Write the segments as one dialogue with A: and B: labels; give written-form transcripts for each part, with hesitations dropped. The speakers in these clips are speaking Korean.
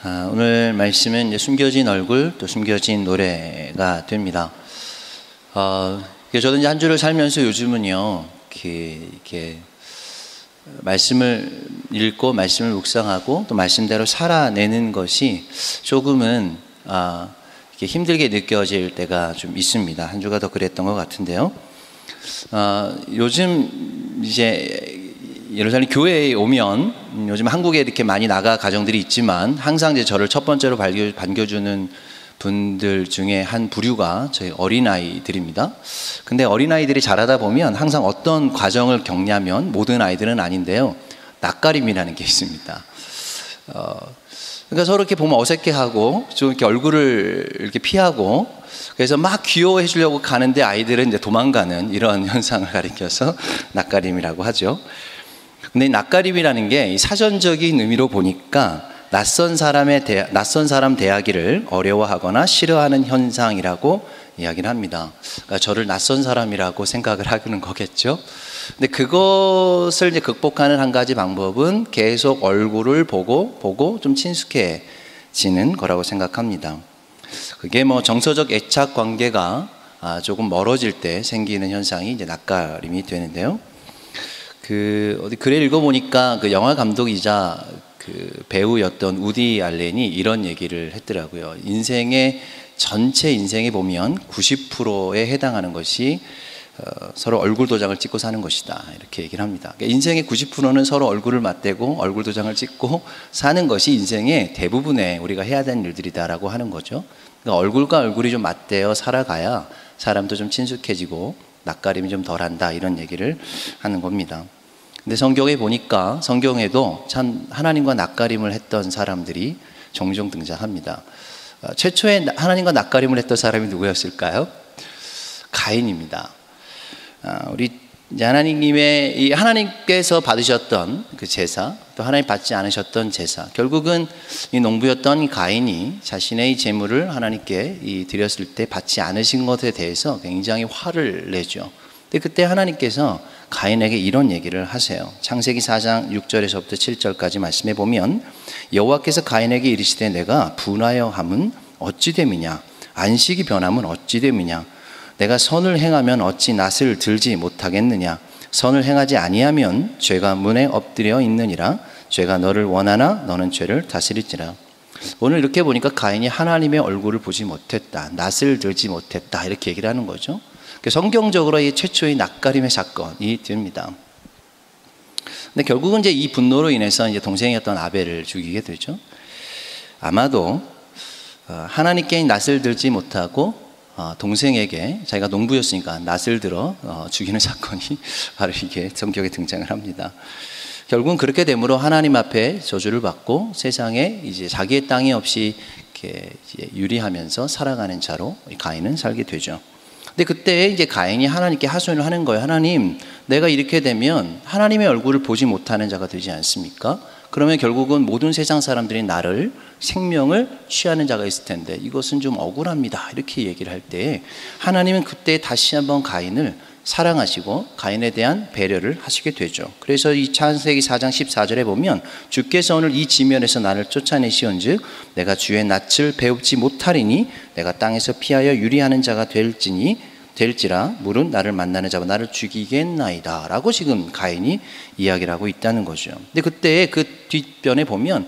A: 오늘 말씀은 이제 숨겨진 얼굴 또 숨겨진 노래가 됩니다. 저도 이제 한 주를 살면서 요즘은요, 이렇게 말씀을 읽고 말씀을 묵상하고 또 말씀대로 살아내는 것이 조금은 이렇게 힘들게 느껴질 때가 좀 있습니다. 한 주가 더 그랬던 것 같은데요. 요즘 이제 예루살렘 교회에 오면 요즘 한국에 이렇게 많이 나가 가정들이 있지만 항상 이제 저를 첫 번째로 반겨주는 분들 중에 한 부류가 저희 어린아이들입니다. 근데 어린아이들이 자라다 보면 항상 어떤 과정을 겪냐면, 모든 아이들은 아닌데요, 낯가림이라는 게 있습니다. 그러니까 서로 이렇게 보면 어색해하고 좀 이렇게 얼굴을 이렇게 피하고, 그래서 막 귀여워해 주려고 가는데 아이들은 이제 도망가는 이런 현상을 가리켜서 낯가림이라고 하죠. 근데 이 낯가림이라는 게 사전적인 의미로 보니까 낯선 사람 대하기를 어려워하거나 싫어하는 현상이라고 이야기를 합니다. 그러니까 저를 낯선 사람이라고 생각을 하는 거겠죠. 근데 그것을 이제 극복하는 한 가지 방법은 계속 얼굴을 보고 좀 친숙해지는 거라고 생각합니다. 그게 뭐 정서적 애착 관계가 조금 멀어질 때 생기는 현상이 이제 낯가림이 되는데요. 어디 글을 읽어보니까 그 영화 감독이자 그 배우였던 우디 알렌이 이런 얘기를 했더라고요. 전체 인생에 보면 90%에 해당하는 것이 서로 얼굴 도장을 찍고 사는 것이다, 이렇게 얘기를 합니다. 그러니까 인생의 90%는 서로 얼굴을 맞대고 얼굴 도장을 찍고 사는 것이 인생의 대부분의 우리가 해야 되는 일들이다라고 하는 거죠. 그러니까 얼굴과 얼굴이 좀 맞대어 살아가야 사람도 좀 친숙해지고 낯가림이 좀 덜한다, 이런 얘기를 하는 겁니다. 근데 성경에 보니까, 성경에도 참 하나님과 낯가림을 했던 사람들이 종종 등장합니다. 최초에 하나님과 낯가림을 했던 사람이 누구였을까요? 가인입니다. 우리 이제 하나님께서 받으셨던 그 제사, 또 하나님 받지 않으셨던 제사, 결국은 이 농부였던 가인이 자신의 이 제물을 하나님께 드렸을 때 받지 않으신 것에 대해서 굉장히 화를 내죠. 근데 그때 하나님께서 가인에게 이런 얘기를 하세요. 창세기 4장 6절에서부터 7절까지 말씀해 보면, 여호와께서 가인에게 이르시되 내가 분하여 함은 어찌 됨이냐, 안식이 변함은 어찌 됨이냐, 내가 선을 행하면 어찌 낯을 들지 못하겠느냐, 선을 행하지 아니하면 죄가 문에 엎드려 있느니라, 죄가 너를 원하나 너는 죄를 다스릴지라. 오늘 이렇게 보니까 가인이 하나님의 얼굴을 보지 못했다, 낯을 들지 못했다, 이렇게 얘기를 하는 거죠. 성경적으로 이 최초의 낯가림의 사건이 됩니다. 근데 결국은 이제 이 분노로 인해서 이제 동생이었던 아벨을 죽이게 되죠. 아마도 하나님께 낯을 들지 못하고 동생에게, 자기가 농부였으니까 낯을 들어 죽이는 사건이 바로 이게 성경에 등장을 합니다. 결국은 그렇게 되므로 하나님 앞에 저주를 받고 세상에 이제 자기의 땅이 없이 이렇게 유리하면서 살아가는 자로 가인은 살게 되죠. 근데 그때 이제 가인이 하나님께 하소연을 하는 거예요. 하나님, 내가 이렇게 되면 하나님의 얼굴을 보지 못하는 자가 되지 않습니까? 그러면 결국은 모든 세상 사람들이 나를, 생명을 취하는 자가 있을 텐데 이것은 좀 억울합니다, 이렇게 얘기를 할 때 하나님은 그때 다시 한번 가인을 사랑하시고 가인에 대한 배려를 하시게 되죠. 그래서 이 창세기 4장 14절에 보면, 주께서 오늘 이 지면에서 나를 쫓아내시온즉 내가 주의 낯을 배웁지 못하리니 내가 땅에서 피하여 유리하는 자가 될지라 물은 나를 만나는 자와 나를 죽이겠나이다, 라고 지금 가인이 이야기를 하고 있다는 거죠. 근데 그때 그 뒷변에 보면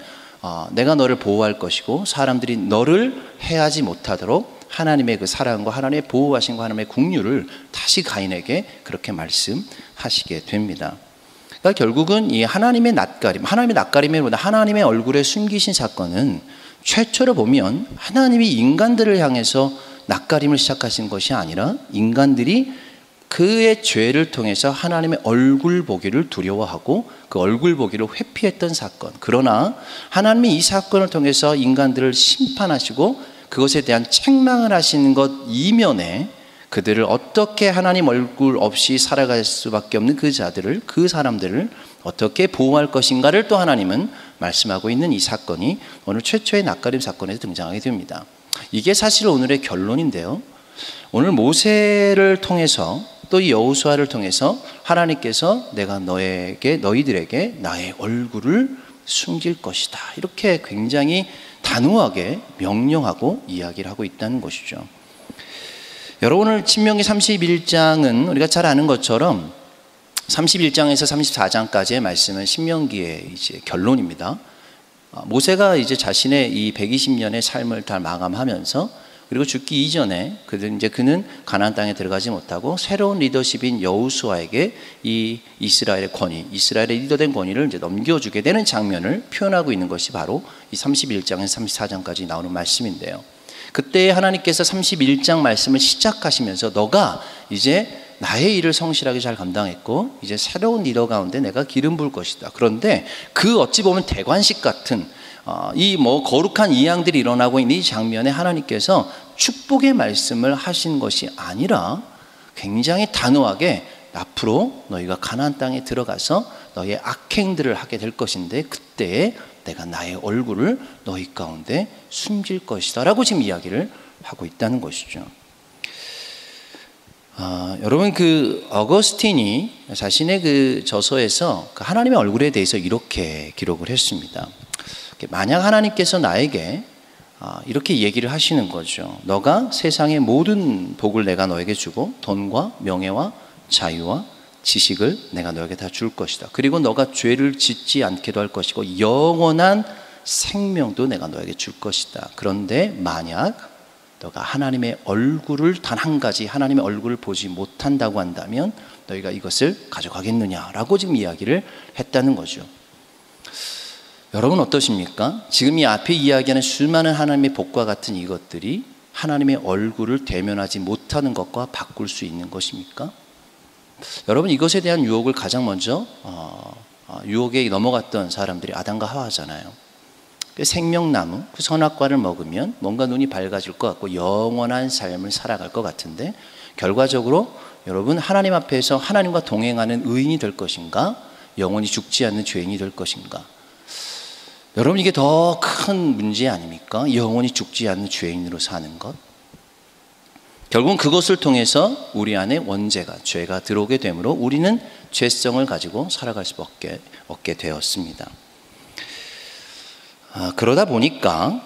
A: 내가 너를 보호할 것이고 사람들이 너를 해하지 못하도록 하나님의 그 사랑과 하나님의 보호하심과 하나님의 긍휼을 다시 가인에게 그렇게 말씀하시게 됩니다. 그러니까 결국은 이 하나님의 낯가림보다 하나님의 얼굴에 숨기신 사건은 최초로 보면 하나님이 인간들을 향해서 낯가림을 시작하신 것이 아니라 인간들이 그의 죄를 통해서 하나님의 얼굴 보기를 두려워하고 그 얼굴 보기를 회피했던 사건. 그러나 하나님이 이 사건을 통해서 인간들을 심판하시고 그것에 대한 책망을 하시는 것 이면에 그들을 어떻게 하나님 얼굴 없이 살아갈 수밖에 없는 그 사람들을 어떻게 보호할 것인가를 또 하나님은 말씀하고 있는 이 사건이 오늘 최초의 낯가림 사건에서 등장하게 됩니다. 이게 사실 오늘의 결론인데요. 오늘 모세를 통해서 또 이 여호수아를 통해서 하나님께서 내가 너희들에게 나의 얼굴을 숨길 것이다, 이렇게 굉장히 단호하게 명령하고 이야기를 하고 있다는 것이죠. 여러분, 오늘 신명기 31장은 우리가 잘 아는 것처럼 31장에서 34장까지의 말씀은 신명기의 이제 결론입니다. 모세가 이제 자신의 이 120년의 삶을 다 마감하면서, 그리고 죽기 이전에 그는 가나안 땅에 들어가지 못하고 새로운 리더십인 여호수아에게 이 이스라엘의 권위, 이스라엘의 리더된 권위를 이제 넘겨주게 되는 장면을 표현하고 있는 것이 바로 이 31장에서 34장까지 나오는 말씀인데요. 그때 하나님께서 31장 말씀을 시작하시면서 너가 이제 나의 일을 성실하게 잘 감당했고 이제 새로운 리더 가운데 내가 기름 부을 것이다. 그런데 그 어찌 보면 대관식 같은 이 거룩한 이양들이 일어나고 있는 이 장면에 하나님께서 축복의 말씀을 하신 것이 아니라 굉장히 단호하게 앞으로 너희가 가나안 땅에 들어가서 너희의 악행들을 하게 될 것인데 그때 내가 나의 얼굴을 너희 가운데 숨길 것이다 라고 지금 이야기를 하고 있다는 것이죠. 여러분, 어거스틴이 자신의 그 저서에서 하나님의 얼굴에 대해서 이렇게 기록을 했습니다. 만약 하나님께서 나에게 이렇게 얘기를 하시는 거죠. 너가 세상의 모든 복을 내가 너에게 주고 돈과 명예와 자유와 지식을 내가 너에게 다 줄 것이다. 그리고 너가 죄를 짓지 않게도 할 것이고 영원한 생명도 내가 너에게 줄 것이다. 그런데 만약 너가 하나님의 얼굴을 단 한 가지 하나님의 얼굴을 보지 못한다고 한다면 너희가 이것을 가져가겠느냐라고 지금 이야기를 했다는 거죠. 여러분 어떠십니까? 지금 이 앞에 이야기하는 수많은 하나님의 복과 같은 이것들이 하나님의 얼굴을 대면하지 못하는 것과 바꿀 수 있는 것입니까? 여러분, 이것에 대한 유혹을 가장 먼저 유혹에 넘어갔던 사람들이 아담과 하와잖아요. 생명나무, 그 선악과를 먹으면 뭔가 눈이 밝아질 것 같고 영원한 삶을 살아갈 것 같은데 결과적으로 여러분, 하나님 앞에서 하나님과 동행하는 의인이 될 것인가? 영원히 죽지 않는 죄인이 될 것인가? 여러분, 이게 더 큰 문제 아닙니까? 영원히 죽지 않는 죄인으로 사는 것. 결국은 그것을 통해서 우리 안에 원죄가, 죄가 들어오게 되므로 우리는 죄성을 가지고 살아갈 수밖에 없게 되었습니다. 그러다 보니까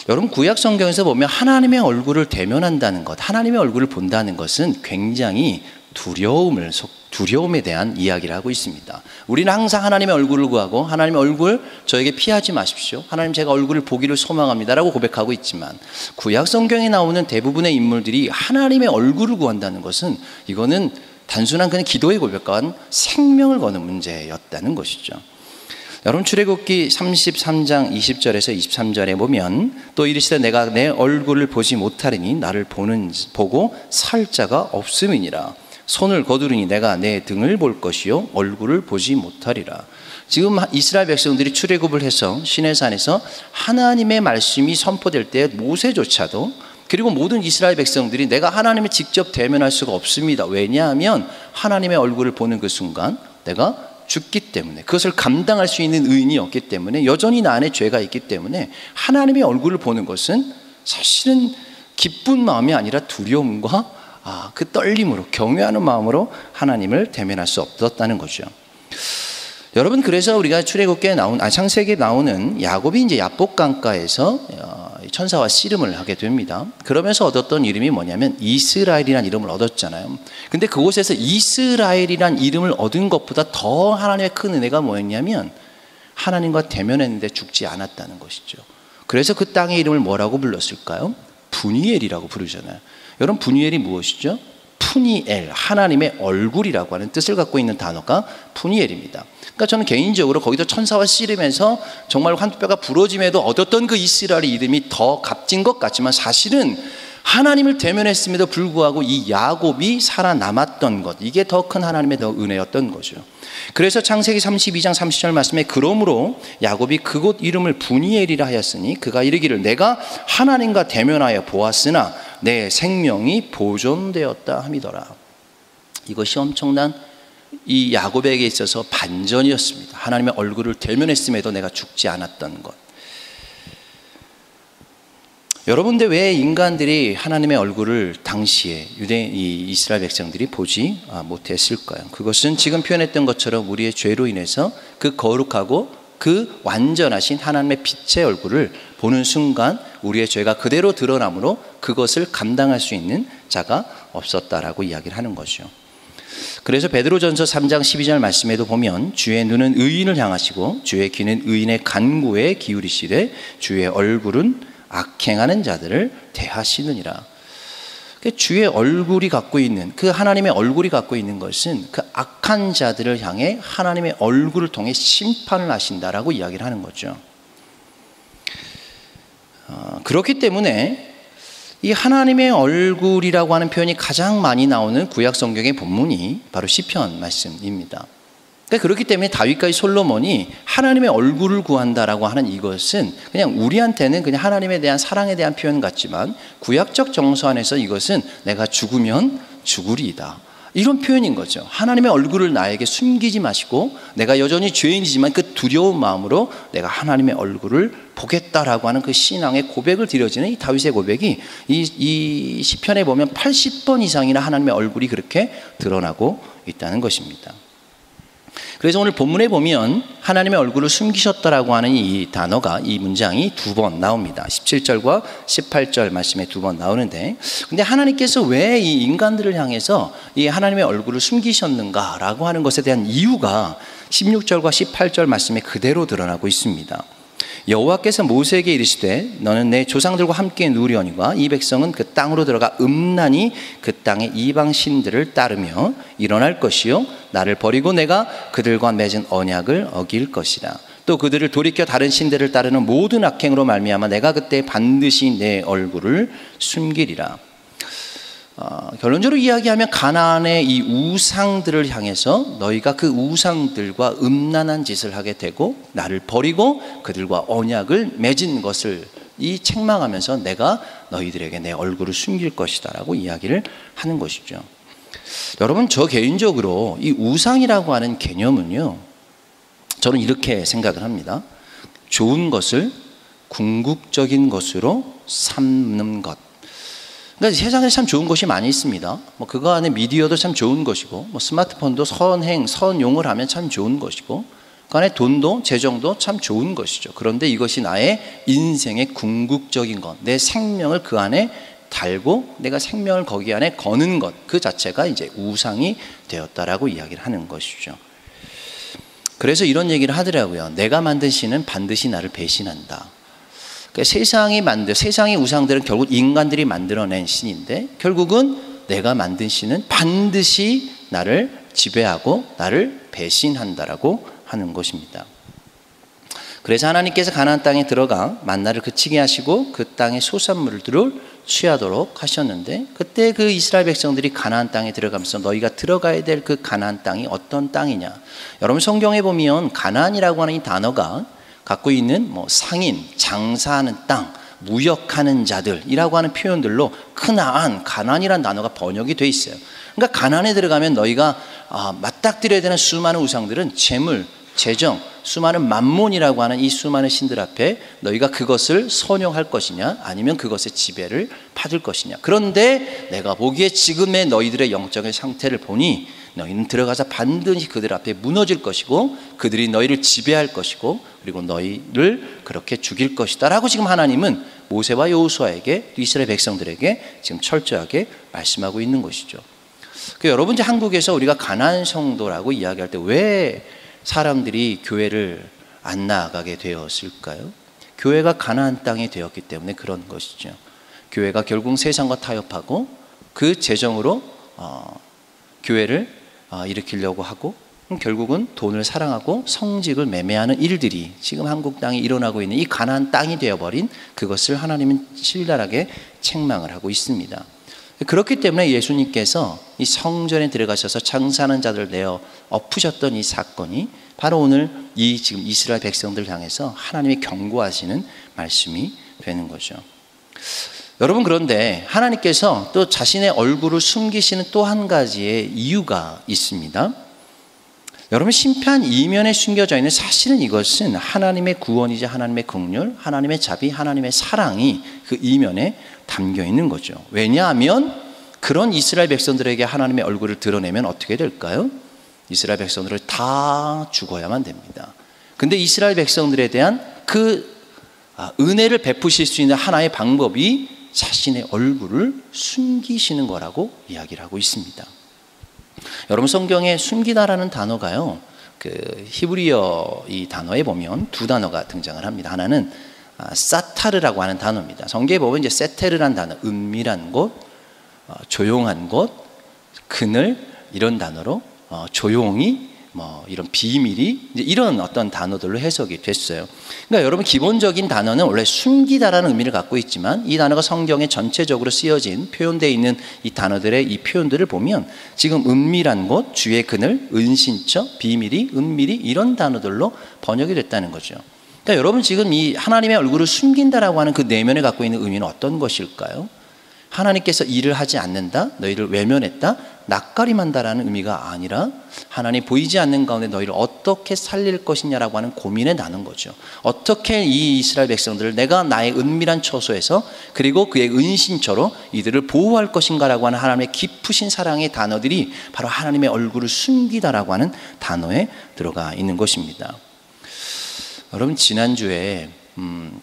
A: 여러분, 구약 성경에서 보면 하나님의 얼굴을 대면한다는 것, 하나님의 얼굴을 본다는 것은 굉장히 두려움에 대한 이야기를 하고 있습니다. 우리는 항상 하나님의 얼굴을 구하고 하나님의 얼굴 저에게 피하지 마십시오. 하나님, 제가 얼굴을 보기를 소망합니다 라고 고백하고 있지만 구약 성경에 나오는 대부분의 인물들이 하나님의 얼굴을 구한다는 것은 이거는 단순한 그냥 기도의 고백과 생명을 거는 문제였다는 것이죠. 여러분, 출애굽기 33장 20절에서 23절에 보면 또 이르시되 내가 내 얼굴을 보지 못하리니 나를 보고 살 자가 없음이니라. 손을 거두르니 내가 내 등을 볼 것이요 얼굴을 보지 못하리라. 지금 이스라엘 백성들이 출애굽을 해서 시내산에서 하나님의 말씀이 선포될 때 모세조차도, 그리고 모든 이스라엘 백성들이 내가 하나님을 직접 대면할 수가 없습니다. 왜냐하면 하나님의 얼굴을 보는 그 순간 내가 죽기 때문에, 그것을 감당할 수 있는 의인이 없기 때문에, 여전히 나 안에 죄가 있기 때문에 하나님의 얼굴을 보는 것은 사실은 기쁜 마음이 아니라 두려움과 그 떨림으로, 경외하는 마음으로 하나님을 대면할 수 없었다는 거죠. 여러분, 그래서 우리가 출애굽기에 창세기에 나오는 야곱이 이제 야복 강가에서 천사와 씨름을 하게 됩니다. 그러면서 얻었던 이름이 뭐냐면 이스라엘이라는 이름을 얻었잖아요. 근데 그곳에서 이스라엘이라는 이름을 얻은 것보다 더 하나님의 큰 은혜가 뭐였냐면 하나님과 대면했는데 죽지 않았다는 것이죠. 그래서 그 땅의 이름을 뭐라고 불렀을까요? 푸니엘이라고 부르잖아요. 여러분, 푸니엘이 무엇이죠? 푸니엘, 하나님의 얼굴이라고 하는 뜻을 갖고 있는 단어가 푸니엘입니다. 그러니까 저는 개인적으로 거기서 천사와 씨름해서 정말 한뼘뼈가 부러짐에도 얻었던 그 이스라엘의 이름이 더 값진 것 같지만 사실은 하나님을 대면했음에도 불구하고 이 야곱이 살아남았던 것, 이게 더 큰 하나님의 더 은혜였던 거죠. 그래서 창세기 32장 30절 말씀에 그러므로 야곱이 그곳 이름을 푸니엘이라 하였으니 그가 이르기를 내가 하나님과 대면하여 보았으나 내 생명이 보존되었다 함이더라. 이것이 엄청난 이 야곱에게 있어서 반전이었습니다. 하나님의 얼굴을 대면했음에도 내가 죽지 않았던 것. 여러분들 왜 인간들이 하나님의 얼굴을 당시에 이스라엘 백성들이 보지 못했을까요? 그것은 지금 표현했던 것처럼 우리의 죄로 인해서 그 거룩하고 그 완전하신 하나님의 빛의 얼굴을 보는 순간 우리의 죄가 그대로 드러나므로 그것을 감당할 수 있는 자가 없었다라고 이야기를 하는 거죠. 그래서 베드로전서 3장 12절 말씀에도 보면 주의 눈은 의인을 향하시고 주의 귀는 의인의 간구에 기울이시되 주의 얼굴은 악행하는 자들을 대하시느니라. 주의 얼굴이 갖고 있는, 그 하나님의 얼굴이 갖고 있는 것은 그 악한 자들을 향해 하나님의 얼굴을 통해 심판을 하신다라고 이야기를 하는 거죠. 그렇기 때문에 이 하나님의 얼굴이라고 하는 표현이 가장 많이 나오는 구약 성경의 본문이 바로 시편 말씀입니다. 그렇기 때문에 다윗과 솔로몬이 하나님의 얼굴을 구한다라고 하는 이것은 그냥 우리한테는 그냥 하나님에 대한 사랑에 대한 표현 같지만 구약적 정서 안에서 이것은 내가 죽으면 죽으리이다, 이런 표현인 거죠. 하나님의 얼굴을 나에게 숨기지 마시고 내가 여전히 죄인이지만 그 두려운 마음으로 내가 하나님의 얼굴을 보겠다라고 하는 그 신앙의 고백을 드려지는 이 다윗의 고백이 이 시편에 보면 80번 이상이나 하나님의 얼굴이 그렇게 드러나고 있다는 것입니다. 그래서 오늘 본문에 보면 하나님의 얼굴을 숨기셨다라고 하는 이 단어가, 이 문장이 2번 나옵니다. 17절과 18절 말씀에 2번 나오는데, 근데 하나님께서 왜 이 인간들을 향해서 이 하나님의 얼굴을 숨기셨는가라고 하는 것에 대한 이유가 16절과 18절 말씀에 그대로 드러나고 있습니다. 여호와께서 모세에게 이르시되 너는 내 조상들과 함께 누리오니와 이 백성은 그 땅으로 들어가 음란히 그 땅의 이방 신들을 따르며 일어날 것이요 나를 버리고 내가 그들과 맺은 언약을 어길 것이라. 또 그들을 돌이켜 다른 신들을 따르는 모든 악행으로 말미암아 내가 그때 반드시 내 얼굴을 숨기리라. 결론적으로 이야기하면 가나안의 이 우상들을 향해서 너희가 그 우상들과 음란한 짓을 하게 되고 나를 버리고 그들과 언약을 맺은 것을 이 책망하면서 내가 너희들에게 내 얼굴을 숨길 것이다 라고 이야기를 하는 것이죠. 여러분, 저 개인적으로 이 우상이라고 하는 개념은요, 저는 이렇게 생각을 합니다. 좋은 것을 궁극적인 것으로 삼는 것. 그러니까 세상에 참 좋은 것이 많이 있습니다. 그거 안에 미디어도 참 좋은 것이고, 스마트폰도 선용을 하면 참 좋은 것이고, 그 안에 돈도 재정도 참 좋은 것이죠. 그런데 이것이 나의 인생의 궁극적인 것, 내 생명을 그 안에 달고 내가 생명을 거기 안에 거는 것, 그 자체가 이제 우상이 되었다라고 이야기를 하는 것이죠. 그래서 이런 얘기를 하더라고요. 내가 만든 신은 반드시 나를 배신한다. 그러니까 세상의 우상들은 결국 인간들이 만들어낸 신인데 결국은 내가 만든 신은 반드시 나를 지배하고 나를 배신한다라고 하는 것입니다. 그래서 하나님께서 가나안 땅에 들어가 만나를 그치게 하시고 그 땅의 소산물들을 취하도록 하셨는데, 그때 그 이스라엘 백성들이 가나안 땅에 들어가면서 너희가 들어가야 될 그 가나안 땅이 어떤 땅이냐. 여러분, 성경에 보면 가나안이라고 하는 이 단어가 갖고 있는 상인, 장사하는 땅, 무역하는 자들이라고 하는 표현들로 크나안, 가나안이라는 단어가 번역이 돼 있어요. 그러니까 가나안에 들어가면 너희가 맞닥뜨려야 되는 수많은 우상들은 재물, 재정, 수많은 만몬이라고 하는 이 수많은 신들 앞에 너희가 그것을 선용할 것이냐 아니면 그것의 지배를 받을 것이냐. 그런데 내가 보기에 지금의 너희들의 영적인 상태를 보니 너희는 들어가서 반드시 그들 앞에 무너질 것이고 그들이 너희를 지배할 것이고 그리고 너희를 그렇게 죽일 것이다 라고 지금 하나님은 모세와 여호수아에게, 이스라엘 백성들에게 지금 철저하게 말씀하고 있는 것이죠. 여러분, 이제 한국에서 우리가 가나안 성도라고 이야기할 때 왜 사람들이 교회를 안 나아가게 되었을까요? 교회가 가나안 땅이 되었기 때문에 그런 것이죠. 교회가 결국 세상과 타협하고 그 재정으로 교회를 일으키려고 하고 결국은 돈을 사랑하고 성직을 매매하는 일들이 지금 한국 땅에 일어나고 있는 이 가나안 땅이 되어버린 그것을 하나님은 신랄하게 책망을 하고 있습니다. 그렇기 때문에 예수님께서 이 성전에 들어가셔서 장사하는 자들을 내어 엎으셨던 이 사건이 바로 오늘 이 지금 이스라엘 백성들을 향해서 하나님이 경고하시는 말씀이 되는 거죠. 여러분, 그런데 하나님께서 또 자신의 얼굴을 숨기시는 또 한 가지의 이유가 있습니다. 여러분, 심판 이면에 숨겨져 있는 사실은 이것은 하나님의 구원이자 하나님의 긍휼, 하나님의 자비, 하나님의 사랑이 그 이면에 담겨 있는 거죠. 왜냐하면 그런 이스라엘 백성들에게 하나님의 얼굴을 드러내면 어떻게 될까요? 이스라엘 백성들을 다 죽어야만 됩니다. 근데 이스라엘 백성들에 대한 그 은혜를 베푸실 수 있는 하나의 방법이 자신의 얼굴을 숨기시는 거라고 이야기를 하고 있습니다. 여러분, 성경에 숨기다라는 단어가요, 그 히브리어 이 단어에 보면 두 단어가 등장을 합니다. 하나는 사타르라고 하는 단어입니다. 성경에 보면 이제 세테르란 단어, 은밀한 곳, 조용한 곳, 그늘, 이런 단어로 조용히 이런 비밀이 이제 이런 어떤 단어들로 해석이 됐어요. 그러니까 여러분, 기본적인 단어는 원래 숨기다라는 의미를 갖고 있지만 이 단어가 성경에 전체적으로 쓰여진 표현되어 있는 이 단어들의 이 표현들을 보면 지금 은밀한 곳, 주의 그늘, 은신처, 비밀이, 은밀이 이런 단어들로 번역이 됐다는 거죠. 그러니까 여러분, 지금 이 하나님의 얼굴을 숨긴다라고 하는 그 내면에 갖고 있는 의미는 어떤 것일까요? 하나님께서 일을 하지 않는다, 너희를 외면했다, 낯가림한다라는 의미가 아니라 하나님 보이지 않는 가운데 너희를 어떻게 살릴 것이냐라고 하는 고민에 나눈 거죠. 어떻게 이 이스라엘 백성들을 내가 나의 은밀한 처소에서 그리고 그의 은신처로 이들을 보호할 것인가라고 하는 하나님의 깊으신 사랑의 단어들이 바로 하나님의 얼굴을 숨기다라고 하는 단어에 들어가 있는 것입니다. 여러분, 지난주에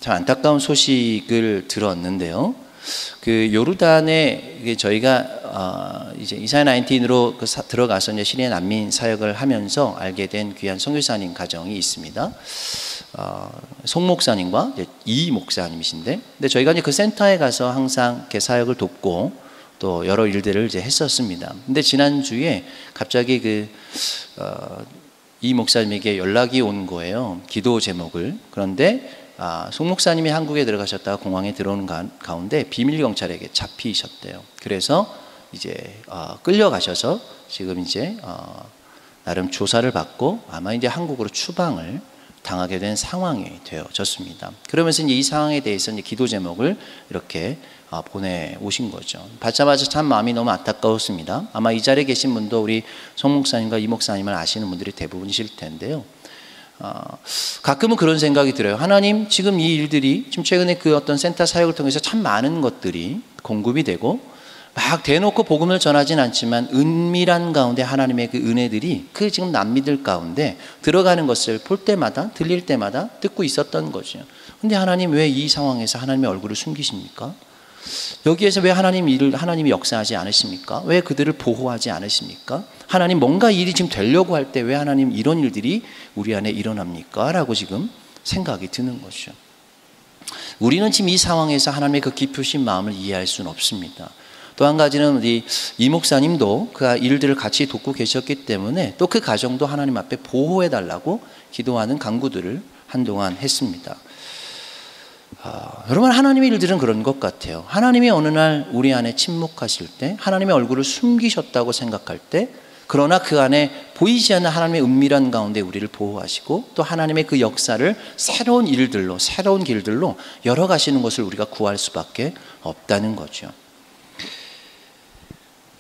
A: 참 안타까운 소식을 들었는데요. 그 요르단에 저희가 이제 이사야 19으로 들어가서 이제 시리아 난민 사역을 하면서 알게 된 귀한 선교사님 가정이 있습니다. 송 목사님과 이 목사님이신데, 근데 저희가 이제 그 센터에 가서 항상 이렇게 사역을 돕고 또 여러 일들을 이제 했었습니다. 근데 지난주에 갑자기 이 목사님에게 연락이 온 거예요. 기도 제목을. 그런데 송 목사님이 한국에 들어가셨다가 공항에 들어오는 가운데 비밀 경찰에게 잡히셨대요. 그래서 이제 끌려가셔서 지금 이제 나름 조사를 받고 아마 이제 한국으로 추방을 당하게 된 상황이 되어졌습니다. 그러면서 이제 이 상황에 대해서 이제 기도 제목을 이렇게 보내오신 거죠. 받자마자 참 마음이 너무 안타까웠습니다. 아마 이 자리에 계신 분도 우리 송 목사님과 이 목사님을 아시는 분들이 대부분이실 텐데요. 가끔은 그런 생각이 들어요. 하나님, 지금 이 일들이 지금 최근에 그 어떤 센터 사역을 통해서 참 많은 것들이 공급이 되고 막 대놓고 복음을 전하진 않지만 은밀한 가운데 하나님의 그 은혜들이 그 지금 남미들 가운데 들어가는 것을 볼 때마다, 들릴 때마다 듣고 있었던 거죠. 근데 하나님, 왜 이 상황에서 하나님의 얼굴을 숨기십니까? 여기에서 왜 하나님이 역사하지 않으십니까? 왜 그들을 보호하지 않으십니까? 하나님, 뭔가 일이 지금 되려고 할 때 왜 하나님 이런 일들이 우리 안에 일어납니까? 라고 지금 생각이 드는 거죠. 우리는 지금 이 상황에서 하나님의 그 깊으신 마음을 이해할 수는 없습니다. 또 한 가지는 이 목사님도 그 일들을 같이 돕고 계셨기 때문에 또 그 가정도 하나님 앞에 보호해 달라고 기도하는 간구들을 한동안 했습니다. 여러분, 하나님의 일들은 그런 것 같아요. 하나님이 어느 날 우리 안에 침묵하실 때, 하나님의 얼굴을 숨기셨다고 생각할 때, 그러나 그 안에 보이지 않는 하나님의 은밀한 가운데 우리를 보호하시고 또 하나님의 그 역사를 새로운 일들로, 새로운 길들로 열어가시는 것을 우리가 구할 수밖에 없다는 거죠.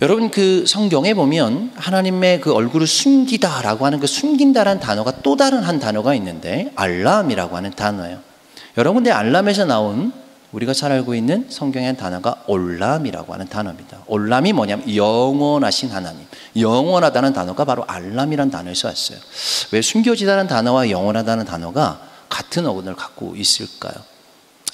A: 여러분, 그 성경에 보면 하나님의 그 얼굴을 숨기다라고 하는 그 숨긴다라는 단어가 또 다른 한 단어가 있는데 알람이라고 하는 단어예요. 여러분, 근데 알람에서 나온 우리가 잘 알고 있는 성경의 단어가 올람이라고 하는 단어입니다. 올람이 뭐냐면 영원하신 하나님, 영원하다는 단어가 바로 알람이라는 단어에서 왔어요. 왜 숨겨지다는 단어와 영원하다는 단어가 같은 어근을 갖고 있을까요?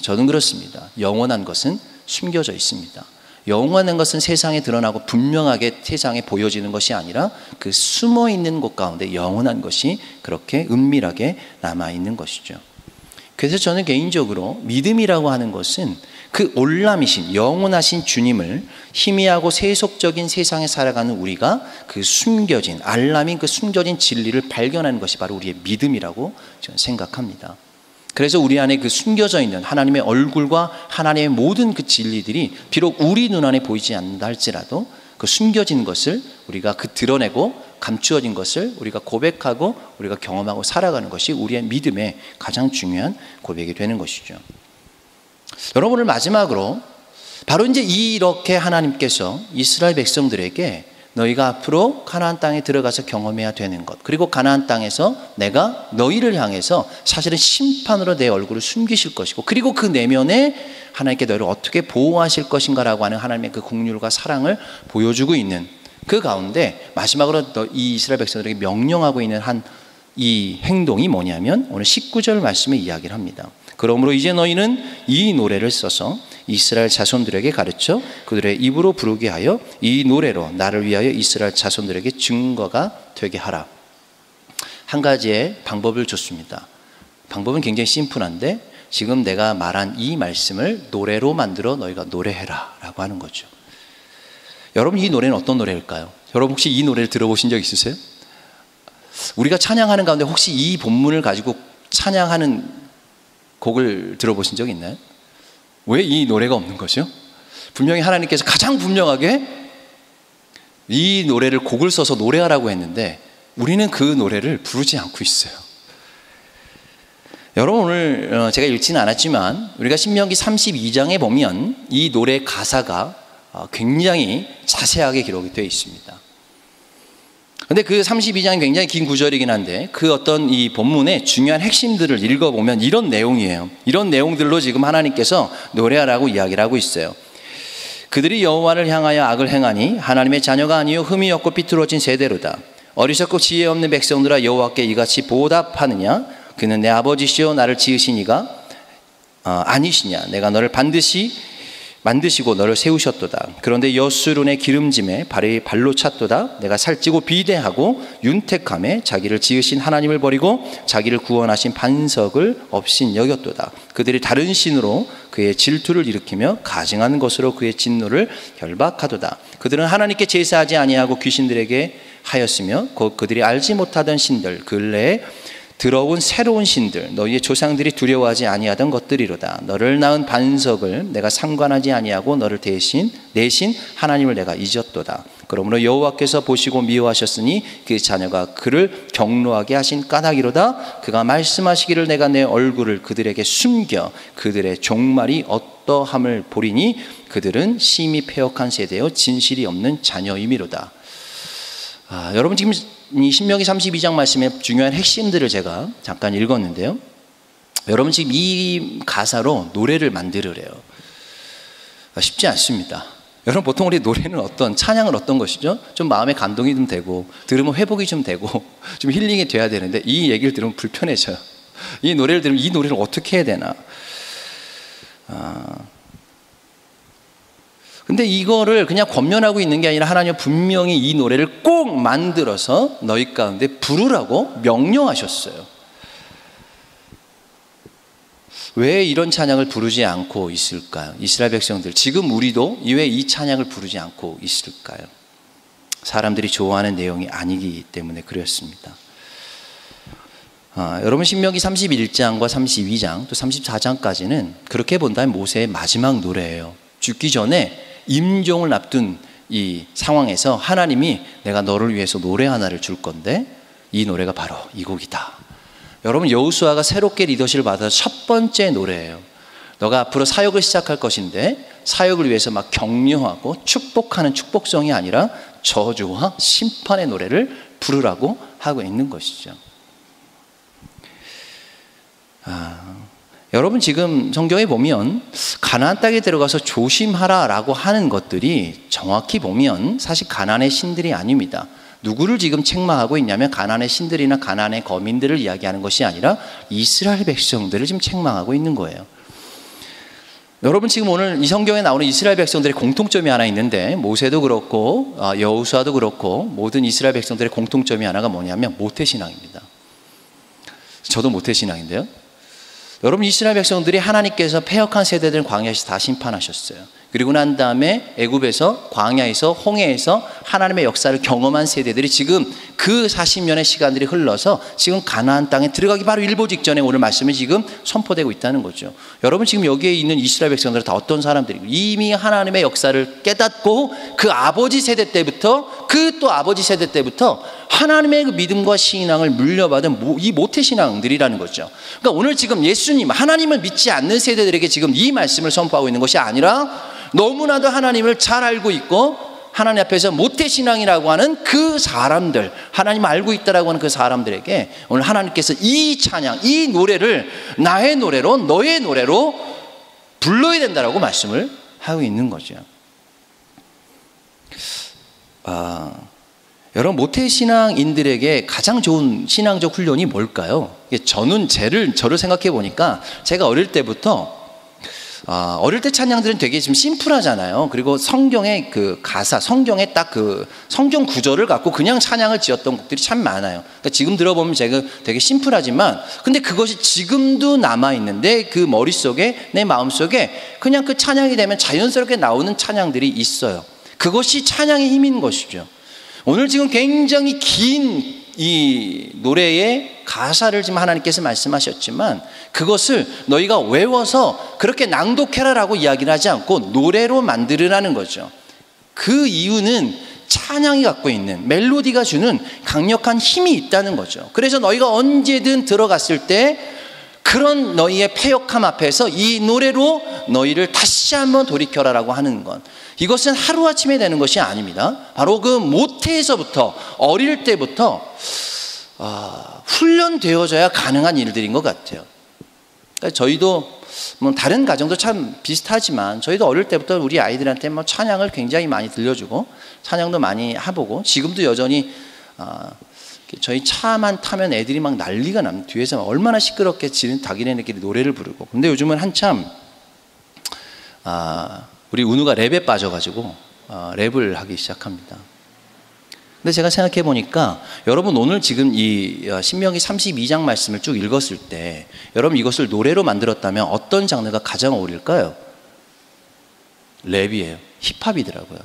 A: 저는 그렇습니다. 영원한 것은 숨겨져 있습니다. 영원한 것은 세상에 드러나고 분명하게 세상에 보여지는 것이 아니라 그 숨어있는 곳 가운데 영원한 것이 그렇게 은밀하게 남아있는 것이죠. 그래서 저는 개인적으로 믿음이라고 하는 것은 그 올람이신 영원하신 주님을 희미하고 세속적인 세상에 살아가는 우리가 그 숨겨진 알람인 그 숨겨진 진리를 발견하는 것이 바로 우리의 믿음이라고 저는 생각합니다. 그래서 우리 안에 그 숨겨져 있는 하나님의 얼굴과 하나님의 모든 그 진리들이 비록 우리 눈안에 보이지 않는다 할지라도 그 숨겨진 것을 우리가 그 드러내고 감추어진 것을 우리가 고백하고 우리가 경험하고 살아가는 것이 우리의 믿음의 가장 중요한 고백이 되는 것이죠. 여러분을 마지막으로 바로 이제 이렇게 하나님께서 이스라엘 백성들에게 너희가 앞으로 가나안 땅에 들어가서 경험해야 되는 것, 그리고 가나안 땅에서 내가 너희를 향해서 사실은 심판으로 내 얼굴을 숨기실 것이고, 그리고 그 내면에 하나님께 너희를 어떻게 보호하실 것인가라고 하는 하나님의 그 긍휼과 사랑을 보여주고 있는 그 가운데 마지막으로 이 이스라엘 백성들에게 명령하고 있는 한 이 행동이 뭐냐면 오늘 19절 말씀에 이야기를 합니다. 그러므로 이제 너희는 이 노래를 써서 이스라엘 자손들에게 가르쳐 그들의 입으로 부르게 하여 이 노래로 나를 위하여 이스라엘 자손들에게 증거가 되게 하라. 한 가지의 방법을 줬습니다. 방법은 굉장히 심플한데 지금 내가 말한 이 말씀을 노래로 만들어 너희가 노래해라 라고 하는 거죠. 여러분, 이 노래는 어떤 노래일까요? 여러분 혹시 이 노래를 들어보신 적 있으세요? 우리가 찬양하는 가운데 혹시 이 본문을 가지고 찬양하는 곡을 들어보신 적 있나요? 왜 이 노래가 없는 거죠? 분명히 하나님께서 가장 분명하게 이 노래를 곡을 써서 노래하라고 했는데 우리는 그 노래를 부르지 않고 있어요. 여러분, 오늘 제가 읽지는 않았지만 우리가 신명기 32장에 보면 이 노래 가사가 굉장히 자세하게 기록이 되어 있습니다. 근데 그 32장이 굉장히 긴 구절이긴 한데 그 어떤 이 본문의 중요한 핵심들을 읽어보면 이런 내용이에요. 이런 내용들로 지금 하나님께서 노래하라고 이야기를 하고 있어요. 그들이 여호와를 향하여 악을 행하니 하나님의 자녀가 아니요 흠이 없고 삐뚤어진 세대로다. 어리석고 지혜 없는 백성들아 여호와께 이같이 보답하느냐? 그는 내 아버지시요 나를 지으신 이가 아니시냐? 내가 너를 반드시 만드시고 너를 세우셨도다. 그런데 여수론의 기름짐에 발로 찼도다. 내가 살찌고 비대하고 윤택함에 자기를 지으신 하나님을 버리고 자기를 구원하신 반석을 없인 여겼도다. 그들이 다른 신으로 그의 질투를 일으키며 가증하는 것으로 그의 진노를 결박하도다. 그들은 하나님께 제사하지 아니하고 귀신들에게 하였으며 곧 그들이 알지 못하던 신들 근래에 들어온 새로운 신들 너희의 조상들이 두려워하지 아니하던 것들이로다. 너를 낳은 반석을 내가 상관하지 아니하고 너를 내신 하나님을 내가 잊었도다. 그러므로 여호와께서 보시고 미워하셨으니 그 자녀가 그를 경노하게 하신 까닭이로다. 그가 말씀하시기를 내가 내 얼굴을 그들에게 숨겨 그들의 종말이 어떠함을 보리니 그들은 심히 패역한 세대여 진실이 없는 자녀임이로다. 여러분, 지금 이 신명기 32장 말씀의 중요한 핵심들을 제가 잠깐 읽었는데요. 여러분, 지금 이 가사로 노래를 만들으래요. 쉽지 않습니다. 여러분, 보통 우리 노래는 찬양은 어떤 것이죠? 좀 마음에 감동이 좀 되고 들으면 회복이 좀 되고 좀 힐링이 돼야 되는데 이 얘기를 들으면 불편해져요. 이 노래를 들으면 이 노래를 어떻게 해야 되나? 근데 이거를 그냥 권면하고 있는 게 아니라 하나님은 분명히 이 노래를 꼭 만들어서 너희 가운데 부르라고 명령하셨어요. 왜 이런 찬양을 부르지 않고 있을까요? 이스라엘 백성들, 지금 우리도 왜 이 찬양을 부르지 않고 있을까요? 사람들이 좋아하는 내용이 아니기 때문에 그렇습니다. 여러분, 신명기 31장과 32장 또 34장까지는 그렇게 본다면 모세의 마지막 노래예요. 죽기 전에 임종을 앞둔 이 상황에서 하나님이 내가 너를 위해서 노래 하나를 줄 건데 이 노래가 바로 이 곡이다. 여러분, 여호수아가 새롭게 리더십을 받아서 첫 번째 노래예요. 너가 앞으로 사역을 시작할 것인데 사역을 위해서 막 격려하고 축복하는 축복성이 아니라 저주와 심판의 노래를 부르라고 하고 있는 것이죠. 여러분, 지금 성경에 보면 가나안 땅에 들어가서 조심하라라고 하는 것들이 정확히 보면 사실 가나안의 신들이 아닙니다. 누구를 지금 책망하고 있냐면 가나안의 신들이나 가나안의 거민들을 이야기하는 것이 아니라 이스라엘 백성들을 지금 책망하고 있는 거예요. 여러분, 지금 오늘 이 성경에 나오는 이스라엘 백성들의 공통점이 하나 있는데 모세도 그렇고 여호수아도 그렇고 모든 이스라엘 백성들의 공통점이 하나가 뭐냐면 모태신앙입니다. 저도 모태신앙인데요. 여러분, 이스라엘 백성들이 하나님께서 패역한 세대들은 광야에서 다 심판하셨어요. 그리고 난 다음에 애굽에서 광야에서 홍해에서 하나님의 역사를 경험한 세대들이 지금 그 40년의 시간들이 흘러서 지금 가나안 땅에 들어가기 바로 일보 직전에 오늘 말씀이 지금 선포되고 있다는 거죠. 여러분, 지금 여기에 있는 이스라엘 백성들은 다 어떤 사람들이고 이미 하나님의 역사를 깨닫고 그 아버지 세대 때부터 그 또 아버지 세대 때부터 하나님의 그 믿음과 신앙을 물려받은 이 모태신앙들이라는 거죠. 그러니까 오늘 지금 예수님, 하나님을 믿지 않는 세대들에게 지금 이 말씀을 선포하고 있는 것이 아니라 너무나도 하나님을 잘 알고 있고 하나님 앞에서 모태신앙이라고 하는 그 사람들, 하나님 알고 있다라고 하는 그 사람들에게 오늘 하나님께서 이 찬양, 이 노래를 나의 노래로, 너의 노래로 불러야 된다라고 말씀을 하고 있는 거죠. 여러분, 모태신앙인들에게 가장 좋은 신앙적 훈련이 뭘까요? 저는 저를 생각해 보니까 제가 어릴 때부터 어릴 때 찬양들은 되게 좀 심플하잖아요. 그리고 성경의 그 가사, 성경의 딱 그 성경 구절을 갖고 그냥 찬양을 지었던 곡들이 참 많아요. 그러니까 지금 들어보면 제가 되게 심플하지만, 근데 그것이 지금도 남아있는데 그 머릿속에, 내 마음속에 그냥 그 찬양이 되면 자연스럽게 나오는 찬양들이 있어요. 그것이 찬양의 힘인 것이죠. 오늘 지금 굉장히 긴 이 노래의 가사를 지금 하나님께서 말씀하셨지만, 그것을 너희가 외워서 그렇게 낭독해라라고 이야기를 하지 않고 노래로 만들으라는 거죠. 그 이유는 찬양이 갖고 있는, 멜로디가 주는 강력한 힘이 있다는 거죠. 그래서 너희가 언제든 들어갔을 때 그런 너희의 패역함 앞에서 이 노래로 너희를 다시 한번 돌이켜라라고 하는 것, 이것은 하루아침에 되는 것이 아닙니다. 바로 그 모태에서부터, 어릴 때부터 훈련되어져야 가능한 일들인 것 같아요. 그러니까 저희도 뭐 다른 가정도 참 비슷하지만, 저희도 어릴 때부터 우리 아이들한테 뭐 찬양을 굉장히 많이 들려주고 찬양도 많이 해보고, 지금도 여전히 저희 차만 타면 애들이 막 난리가 납니다. 뒤에서 얼마나 시끄럽게 자기네들끼리 노래를 부르고. 근데 요즘은 한참 우리 은우가 랩에 빠져가지고 랩을 하기 시작합니다. 근데 제가 생각해 보니까, 여러분 오늘 지금 이 신명기 32장 말씀을 쭉 읽었을 때 여러분 이것을 노래로 만들었다면 어떤 장르가 가장 어울릴까요? 랩이에요. 힙합이더라고요.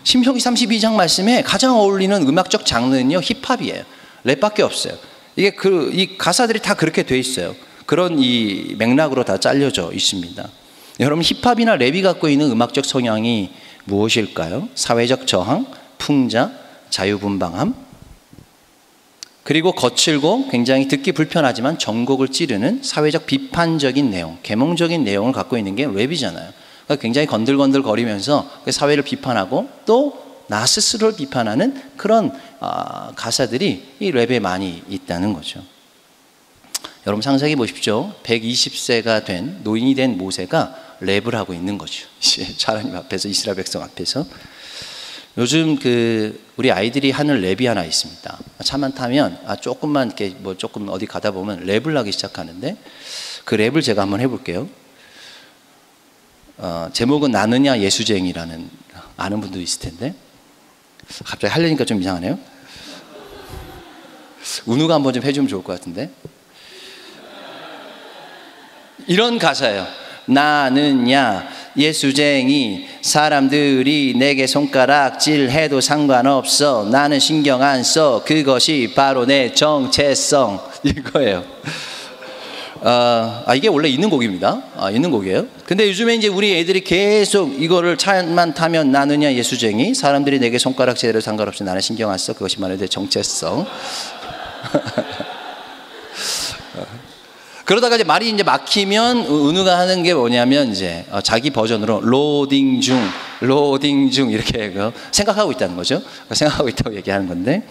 A: 신명기 32장 말씀에 가장 어울리는 음악적 장르는요, 힙합이에요. 랩밖에 없어요. 이게 이 가사들이 다 그렇게 돼 있어요. 그런 이 맥락으로 다 잘려져 있습니다. 여러분, 힙합이나 랩이 갖고 있는 음악적 성향이 무엇일까요? 사회적 저항, 풍자, 자유분방함, 그리고 거칠고 굉장히 듣기 불편하지만 전곡을 찌르는 사회적 비판적인 내용, 계몽적인 내용을 갖고 있는 게 랩이잖아요. 그러니까 굉장히 건들건들 거리면서 사회를 비판하고 또 나 스스로를 비판하는 그런 가사들이 이 랩에 많이 있다는 거죠. 여러분 상상해 보십시오. 120세가 된, 노인이 된 모세가 랩을 하고 있는 거죠. 하나님 앞에서, 이스라엘 백성 앞에서. 요즘 우리 아이들이 하는 랩이 하나 있습니다. 차만 타면 조금만 이렇게 뭐 조금 어디 가다 보면 랩을 하기 시작하는데, 그 랩을 제가 한번 해볼게요. 제목은 나느냐 예수쟁이라는, 아는 분도 있을 텐데, 갑자기 하려니까 좀 이상하네요. 은우가 한번 좀 해주면 좋을 것 같은데. 이런 가사예요. 나느냐 예수쟁이, 사람들이 내게 손가락질해도 상관없어, 나는 신경 안 써, 그것이 바로 내 정체성, 이거예요. 이게 원래 있는 곡입니다. 있는 곡이에요. 근데 요즘에 이제 우리 애들이 계속 이거를 차만 타면 나느냐 예수쟁이, 사람들이 내게 손가락질해도 상관없어, 나는 신경 안 써, 그것이 바로 내 정체성. 그러다가 이제 말이 이제 막히면 은우가 하는 게 뭐냐면, 이제 자기 버전으로 로딩 중 이렇게 생각하고 있다는 거죠. 생각하고 있다고 얘기하는 건데,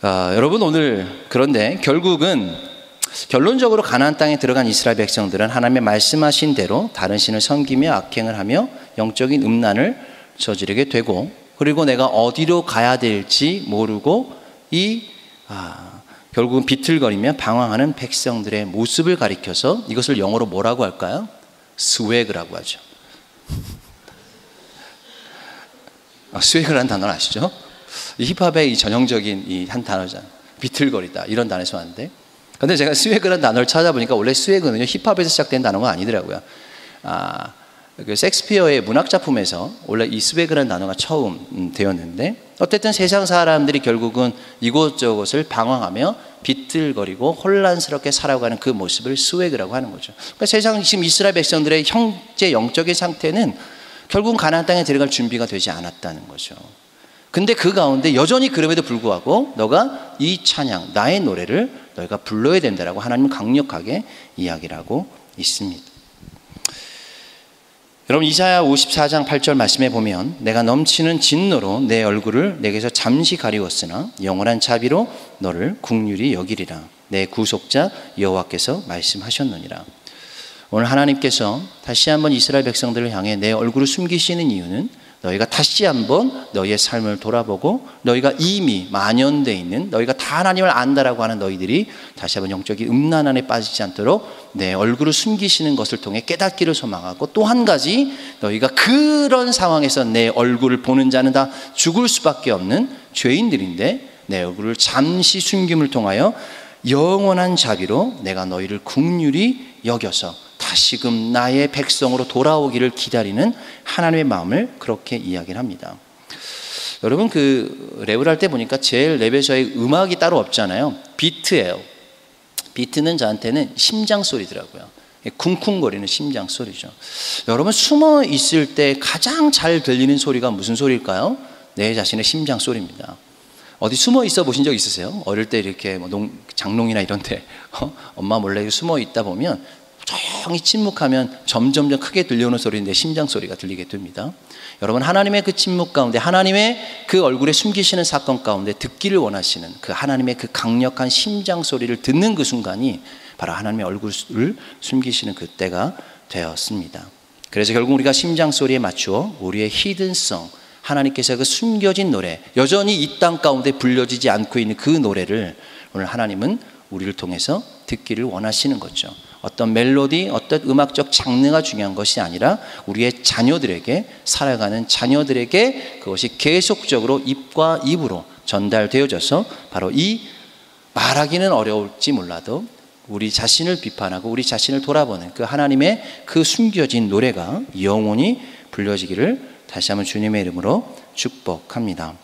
A: 여러분 오늘, 그런데 결론적으로 가나안 땅에 들어간 이스라엘 백성들은 하나님의 말씀하신 대로 다른 신을 섬기며 악행을 하며 영적인 음란을 저지르게 되고, 그리고 내가 어디로 가야 될지 모르고 결국은 비틀거리며 방황하는 백성들의 모습을 가리켜서, 이것을 영어로 뭐라고 할까요? 스웨그라고 하죠. 스웨그라는 단어는 아시죠? 이 힙합의 이 전형적인 이 한 단어잖아요. 비틀거리다, 이런 단어에서 왔는데, 근데 제가 스웨그라는 단어를 찾아보니까 원래 스웨그는요, 힙합에서 시작된 단어가 아니더라고요. 그 섹스피어의 문학 작품에서 원래 이 스웨그라는 단어가 처음 되었는데, 어쨌든 세상 사람들이 결국은 이곳저곳을 방황하며 비틀거리고 혼란스럽게 살아가는 그 모습을 스웨그라고 하는 거죠. 그러니까 세상 지금 이스라엘 백성들의 형제 영적인 상태는 결국은 가나안 땅에 들어갈 준비가 되지 않았다는 거죠. 근데 그 가운데 여전히 그럼에도 불구하고 너가 이 찬양, 나의 노래를 너희가 불러야 된다라고 하나님은 강력하게 이야기를 하고 있습니다. 여러분 이사야 54장 8절 말씀에 보면, 내가 넘치는 진노로 내 얼굴을 내게서 잠시 가리웠으나 영원한 자비로 너를 긍휼히 여기리라, 내 구속자 여호와께서 말씀하셨느니라. 오늘 하나님께서 다시 한번 이스라엘 백성들을 향해 내 얼굴을 숨기시는 이유는 너희가 다시 한번 너희의 삶을 돌아보고 너희가 이미 만연되어 있는 너희가 다 하나님을 안다라고 하는 너희들이 다시 한번 영적인 음란함에 빠지지 않도록 내 얼굴을 숨기시는 것을 통해 깨닫기를 소망하고, 또 한 가지, 너희가 그런 상황에서 내 얼굴을 보는 자는 다 죽을 수밖에 없는 죄인들인데 내 얼굴을 잠시 숨김을 통하여 영원한 자비로 내가 너희를 긍휼히 여겨서 다시금 나의 백성으로 돌아오기를 기다리는 하나님의 마음을 그렇게 이야기를 합니다. 여러분, 그 랩을 할 때 보니까 제일 랩에서의 음악이 따로 없잖아요. 비트예요. 비트는 저한테는 심장 소리더라고요. 쿵쿵거리는 심장 소리죠. 여러분, 숨어 있을 때 가장 잘 들리는 소리가 무슨 소리일까요? 내 자신의 심장 소리입니다. 어디 숨어 있어 보신 적 있으세요? 어릴 때 이렇게 장롱이나 이런 데 엄마 몰래 숨어 있다 보면 조용히 침묵하면 점점 크게 들려오는 소리인데 심장 소리가 들리게 됩니다. 여러분, 하나님의 그 침묵 가운데, 하나님의 그 얼굴에 숨기시는 사건 가운데 듣기를 원하시는 그 하나님의 그 강력한 심장 소리를 듣는 그 순간이 바로 하나님의 얼굴을 숨기시는 그때가 되었습니다. 그래서 결국 우리가 심장 소리에 맞추어 우리의 히든성, 하나님께서 그 숨겨진 노래, 여전히 이 땅 가운데 불려지지 않고 있는 그 노래를 오늘 하나님은 우리를 통해서 듣기를 원하시는 거죠. 어떤 멜로디, 어떤 음악적 장르가 중요한 것이 아니라 우리의 자녀들에게, 살아가는 자녀들에게 그것이 계속적으로 입과 입으로 전달되어져서 바로 이 말하기는 어려울지 몰라도 우리 자신을 비판하고 우리 자신을 돌아보는 그 하나님의 그 숨겨진 노래가 영원히 불려지기를 다시 한번 주님의 이름으로 축복합니다.